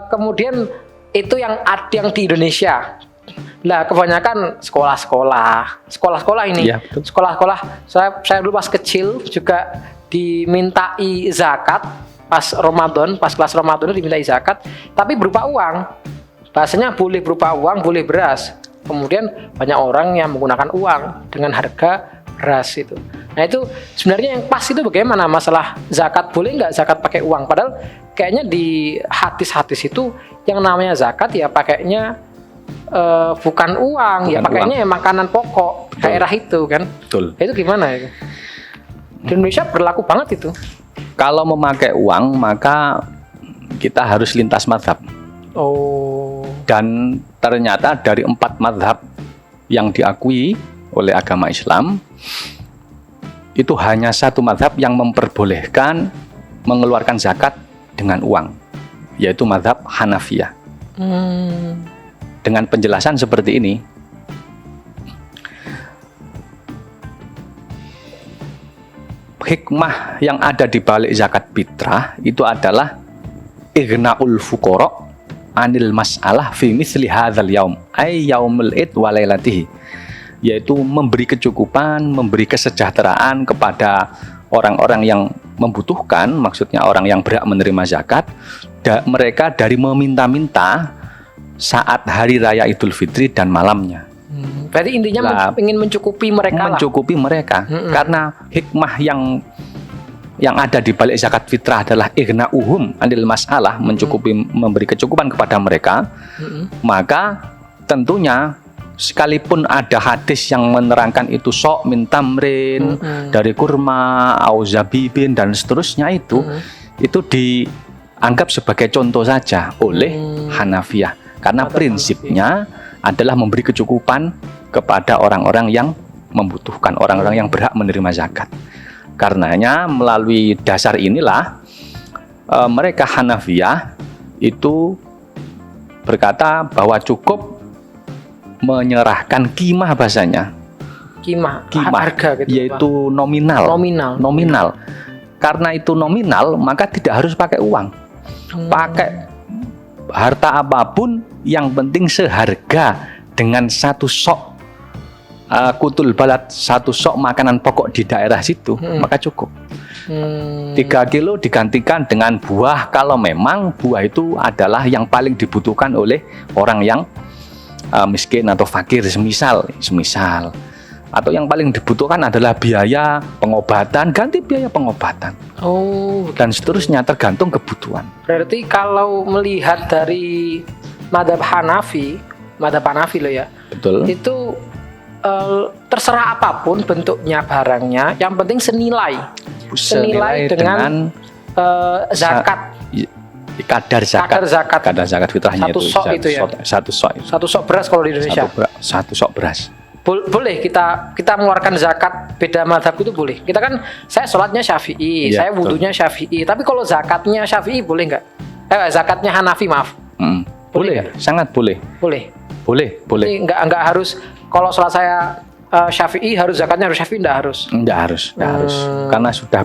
Kemudian itu yang di Indonesia. Lah kebanyakan sekolah-sekolah ini. Iya, betul. Sekolah-sekolah saya dulu pas kecil juga dimintai zakat pas Ramadan, pas kelas Ramadan itu dimintai zakat, tapi berupa uang. Bahasanya boleh berupa uang, boleh beras. Kemudian banyak orang yang menggunakan uang dengan harga beras itu. Nah itu sebenarnya yang pas itu bagaimana masalah zakat, boleh nggak zakat pakai uang? Padahal kayaknya di hadis-hadis itu yang namanya zakat ya pakainya bukan uang, ya pakainya ya makanan pokok daerah itu kan. Betul. Itu gimana ya? Di Indonesia berlaku banget itu. Kalau memakai uang maka kita harus lintas mazhab. Oh. Dan ternyata dari 4 mazhab yang diakui oleh agama Islam, itu hanya 1 mazhab yang memperbolehkan mengeluarkan zakat dengan uang, yaitu mazhab Hanafiyah. Dengan penjelasan seperti ini. Hikmah yang ada di balik zakat fitrah itu adalah ighna'ul fuqara anil mas'alah fi misli hadzal yaum ay yaumul id wa lailatihi, yaitu memberi kecukupan, memberi kesejahteraan kepada orang-orang yang membutuhkan, maksudnya orang yang berhak menerima zakat, mereka dari meminta-minta saat hari raya Idul Fitri dan malamnya. Berarti intinya ingin mencukupi mereka. Mencukupi mereka. Karena hikmah yang ada di balik zakat fitrah adalah ighna'uhum anil mas'alah, mencukupi, memberi kecukupan kepada mereka. Maka tentunya sekalipun ada hadis yang menerangkan itu sok min tamrin, dari kurma, au zabibin dan seterusnya itu dianggap sebagai contoh saja oleh Hanafiyah. Karena prinsipnya adalah memberi kecukupan kepada orang-orang yang membutuhkan, orang-orang yang berhak menerima zakat. Karenanya melalui dasar inilah mereka Hanafiyah itu berkata bahwa cukup menyerahkan qimah, bahasanya Qimah harga gitu, yaitu nominal. Karena itu nominal, maka tidak harus pakai uang. Pakai harta apapun, yang penting seharga dengan 1 sok kutul balad, 1 sok makanan pokok di daerah situ, maka cukup. 3 kilo digantikan dengan buah kalau memang buah itu adalah yang paling dibutuhkan oleh orang yang miskin atau fakir, semisal. Atau yang paling dibutuhkan adalah biaya pengobatan, ganti biaya pengobatan. Dan seterusnya, tergantung kebutuhan. Berarti kalau melihat dari madhab Hanafi loh ya. Betul. Itu terserah apapun bentuknya barangnya, yang penting senilai dengan zakat. Kadar zakat fitrahnya satu sok itu ya. Satu sok beras kalau di Indonesia. Satu sok beras. Boleh kita mengeluarkan zakat beda madhab itu boleh. Kita kan, saya sholatnya Syafi'i, saya wudunya Syafi'i. Tapi kalau zakatnya Syafi'i boleh nggak? Zakatnya Hanafi, maaf. Boleh, sangat boleh. Boleh. Jadi nggak harus, kalau sholat saya Syafi'i harus zakatnya harus Syafi'i, nggak harus. Karena sudah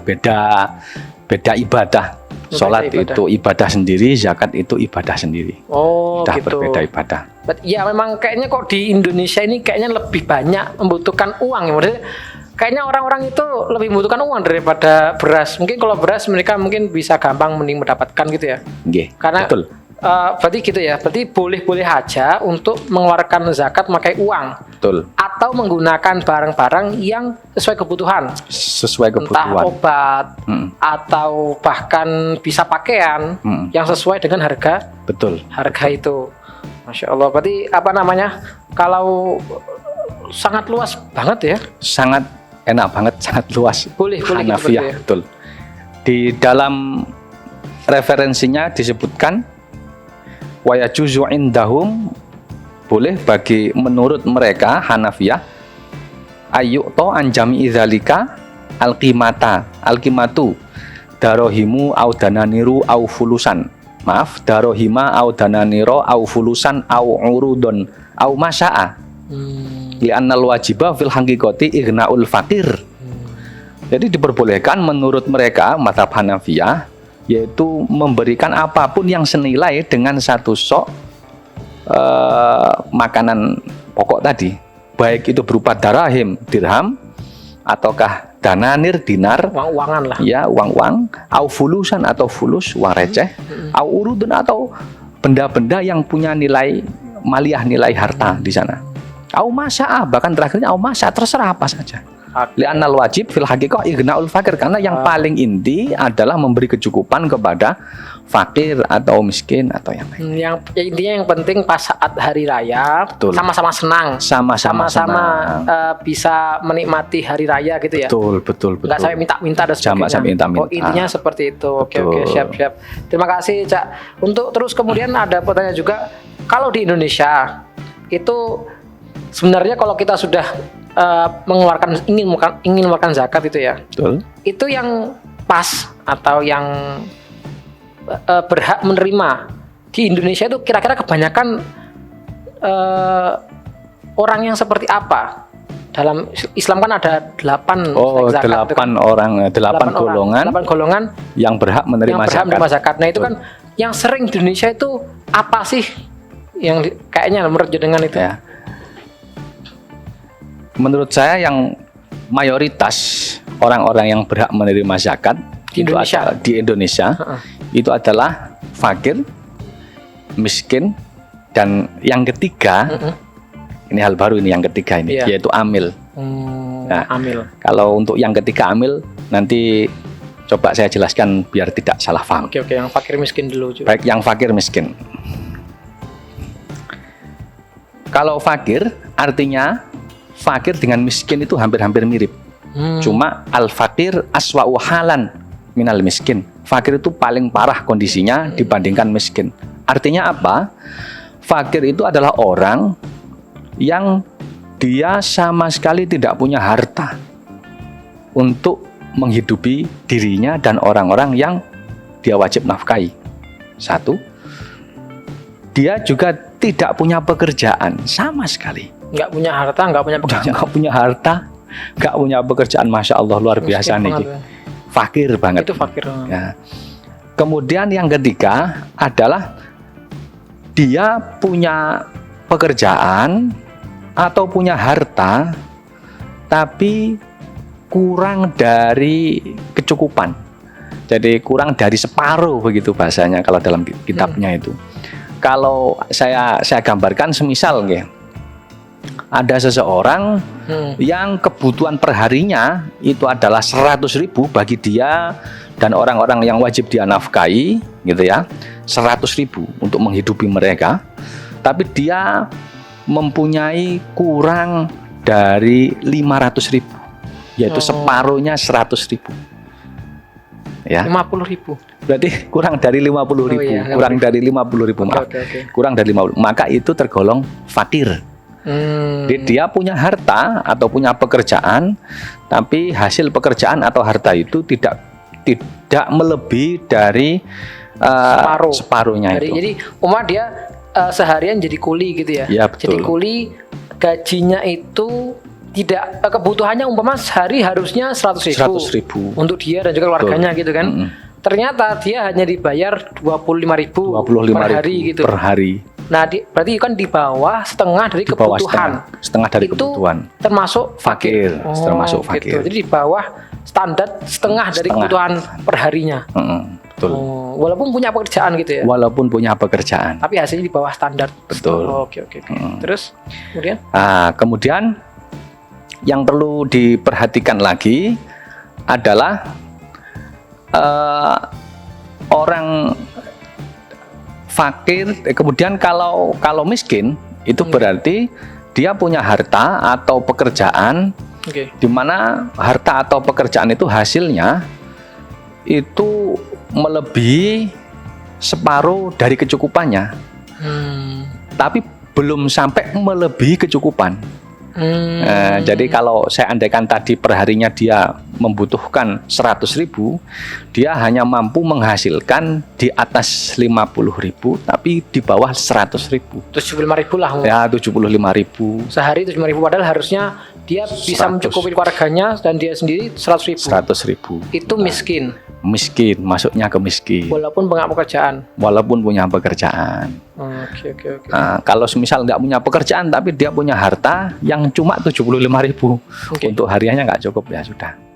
beda ibadah. Sholat itu ibadah sendiri, zakat itu ibadah sendiri. Sudah gitu. Berbeda ibadah. Ya memang kayaknya kok di Indonesia ini kayaknya lebih banyak membutuhkan uang ya. Maksudnya kayaknya orang-orang itu lebih membutuhkan uang daripada beras. Mungkin kalau beras mereka mungkin bisa gampang mending mendapatkan gitu ya. Karena betul. Berarti gitu ya. Berarti boleh-boleh aja untuk mengeluarkan zakat pakai uang. Betul. Atau menggunakan barang-barang yang sesuai kebutuhan. Entah obat atau bahkan bisa pakaian yang sesuai dengan harga. Betul. Harga itu. Masya Allah. Berarti apa namanya? Kalau sangat luas banget ya. Sangat enak banget, sangat luas. Boleh Hanafiyah, gitu ya. betul. Di dalam referensinya disebutkan wa yajuzu indahum, boleh bagi menurut mereka Hanafiyah ayyu'ta an jami'i dzalika alqimatu darohimu au dananiru au fulusan. Maaf, darohima au dananiro au fulusan au urudon au masya'a. Li'annal wajiba fil haqiqati ighna'ul faqir. Jadi diperbolehkan menurut mereka mazhab Hanafiyah yaitu memberikan apapun yang senilai dengan satu sok makanan pokok tadi, baik itu berupa darahim, dirham, ataukah dananir, dinar, uang-uangan lah. Ya, uang-uang, au fulusan atau fulus, uang receh, au urudun atau benda-benda yang punya nilai maliyah, nilai harta di sana. Au masa'ah, bahkan terakhirnya au masa, terserah apa saja. Li'annal wajib fil haqiqah ighna'ul fakir, karena yang paling inti adalah memberi kecukupan kepada fakir atau miskin atau yang lain. Intinya yang penting pas saat hari raya sama-sama senang, sama-sama bisa menikmati hari raya gitu ya. Betul. Nggak sampai minta-minta dan sebagainya. Sampai minta-minta. Oh, intinya seperti itu. Oke, siap. Terima kasih, Cak. Untuk terus kemudian ada pertanyaan juga, kalau di Indonesia itu sebenarnya kalau kita sudah ingin mengeluarkan zakat itu ya. Betul. Itu yang pas atau yang berhak menerima di Indonesia itu kira-kira kebanyakan orang yang seperti apa? Dalam Islam kan ada 8 zakat. 8 golongan yang berhak menerima zakat. Nah, itu kan yang sering di Indonesia itu apa sih yang kayaknya menurut jenengan itu? Ya. Menurut saya yang mayoritas orang-orang yang berhak menerima zakat di Indonesia itu adalah fakir, miskin, dan yang ketiga ini hal baru ini, yang ketiga ini yaitu amil. Nah, amil. Kalau untuk yang ketiga amil nanti coba saya jelaskan biar tidak salah paham. Oke, yang fakir miskin dulu. Baik, yang fakir miskin. Kalau fakir artinya fakir dengan miskin itu hampir-hampir mirip. Cuma al-fakir aswa'u halan minal miskin. Fakir itu paling parah kondisinya dibandingkan miskin. Artinya apa? Fakir itu adalah orang yang dia sama sekali tidak punya harta untuk menghidupi dirinya dan orang-orang yang dia wajib nafkahi. Satu, dia juga tidak punya pekerjaan sama sekali. Nggak punya harta, nggak punya pekerjaan. Masya Allah, luar biasa nih. Fakir banget. Itu fakir. Ya. Kemudian yang ketiga adalah dia punya pekerjaan atau punya harta, tapi kurang dari kecukupan. Jadi kurang dari separuh begitu bahasanya kalau dalam kitabnya itu. Kalau saya gambarkan semisal ada seseorang yang kebutuhan perharinya itu adalah 100.000 bagi dia dan orang-orang yang wajib dia nafkahi gitu ya, 100.000 untuk menghidupi mereka, tapi dia mempunyai kurang dari 500.000, yaitu separuhnya 100.000 ya. 50.000 berarti kurang dari 50.000, kurang dari 50.000, maaf. Kurang dari 50, maka itu tergolong fakir. Jadi dia punya harta atau punya pekerjaan, tapi hasil pekerjaan atau harta itu tidak melebihi dari separuhnya itu. Jadi dia seharian jadi kuli gitu ya. Ya, betul. Jadi kuli, gajinya itu tidak, kebutuhannya umpama sehari harusnya 100.000 untuk dia dan juga keluarganya gitu kan. Ternyata dia hanya dibayar 25.000 per hari gitu. Per hari. Nah, berarti kan di bawah setengah dari kebutuhan. Setengah dari kebutuhan. Termasuk fakir. Termasuk fakir. Gitu. Jadi di bawah standar setengah dari kebutuhan perharinya. Betul. Walaupun punya pekerjaan gitu ya. Walaupun punya pekerjaan. Tapi hasilnya di bawah standar. Betul. Oke. Terus kemudian? Kemudian yang perlu diperhatikan lagi adalah orang fakir, kemudian kalau miskin itu berarti dia punya harta atau pekerjaan, di mana harta atau pekerjaan itu hasilnya itu melebihi separuh dari kecukupannya, tapi belum sampai melebihi kecukupan. Jadi kalau saya andaikan tadi perharinya dia membutuhkan 100.000, dia hanya mampu menghasilkan di atas 50.000, tapi di bawah 100.000. 75.000 lah. Ya, 75.000. Sehari 75.000, padahal harusnya dia bisa mencukupi keluarganya dan dia sendiri 100.000. 100.000. Itu miskin. miskin, masuknya ke miskin. Walaupun punya pekerjaan. Walaupun punya pekerjaan. Oke. Nah, kalau misal nggak punya pekerjaan tapi dia punya harta yang cuma 75.000 Oke. untuk hariannya nggak cukup, ya sudah.